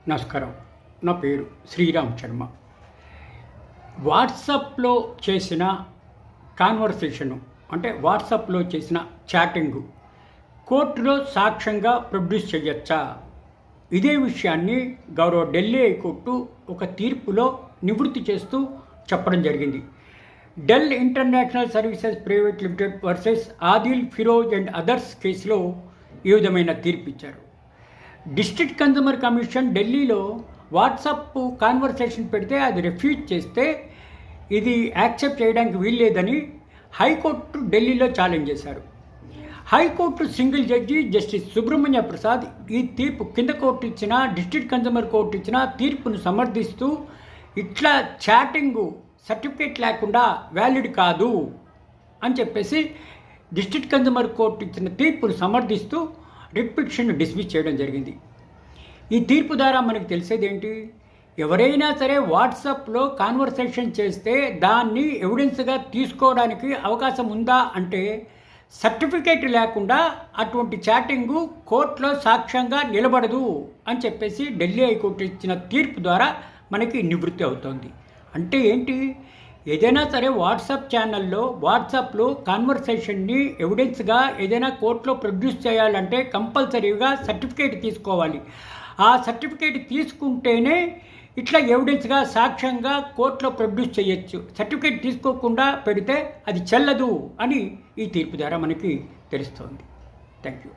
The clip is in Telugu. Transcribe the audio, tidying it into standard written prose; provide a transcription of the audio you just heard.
నమస్కారం. నా పేరు శ్రీరామ్ శర్మ. వాట్సాప్లో చేసిన కాన్వర్సేషను అంటే వాట్సాప్లో చేసిన చాటింగు కోర్టులో సాక్ష్యంగా ప్రొడ్యూస్ చేయొచ్చా? ఇదే విషయాన్ని గౌరవ ఢిల్లీ హైకోర్టు ఒక తీర్పులో నివృత్తి చేస్తూ చెప్పడం జరిగింది. Dell international services private limited versus Adil Firoz and others కేసులో ఈ విధమైన తీర్పు ఇచ్చారు. డిస్ట్రిక్ట్ కన్జ్యూమర్ కమిషన్ ఢిల్లీలో వాట్సాప్ కాన్వర్సేషన్ పెడితే అది రిఫ్యూజ్ చేస్తే ఇది యాక్సెప్ట్ చేయడానికి వీల్లేదని హైకోర్టు ఢిల్లీలో ఛాలెంజ్ చేశారు. High court single judge justice Subrahmanya Prasad ఈ తీర్పు కింద కోర్టు ఇచ్చిన డిస్ట్రిక్ట్ కన్జ్యూమర్ కోర్టు ఇచ్చిన తీర్పును సమర్థిస్తూ ఇట్లా చాటింగు సర్టిఫికేట్ లేకుండా వ్యాలిడ్ కాదు అని చెప్పేసి డిస్ట్రిక్ట్ కన్జ్యూమర్ కోర్టు ఇచ్చిన తీర్పును సమర్థిస్తూ రిట్ పిటిషన్ను డిస్మిస్ చేయడం జరిగింది. ఈ తీర్పు ద్వారా మనకి తెలిసేది ఏంటి? ఎవరైనా సరే వాట్సాప్లో కాన్వర్సేషన్ చేస్తే దాన్ని ఎవిడెన్స్గా తీసుకోవడానికి అవకాశం ఉందా అంటే సర్టిఫికేట్ లేకుండా అటువంటి చాటింగు కోర్టులో సాక్ష్యంగా నిలబడదు అని చెప్పేసి ఢిల్లీ హైకోర్టు ఇచ్చిన తీర్పు ద్వారా మనకి నివృత్తి అవుతోంది. అంటే ఏంటి? ఏదైనా సరే వాట్సాప్లో కాన్వర్సేషన్ని ఎవిడెన్స్గా ఏదైనా కోర్టులో ప్రొడ్యూస్ చేయాలంటే కంపల్సరీగా సర్టిఫికేట్ తీసుకోవాలి. ఆ సర్టిఫికేట్ తీసుకుంటేనే ఇట్లా ఎవిడెన్స్గా సాక్ష్యంగా కోర్టులో ప్రొడ్యూస్ చేయొచ్చు. సర్టిఫికేట్ తీసుకోకుండా పెడితే అది చెల్లదు అని ఈ తీర్పు ద్వారా మనకి తెలుస్తోంది. Thank you.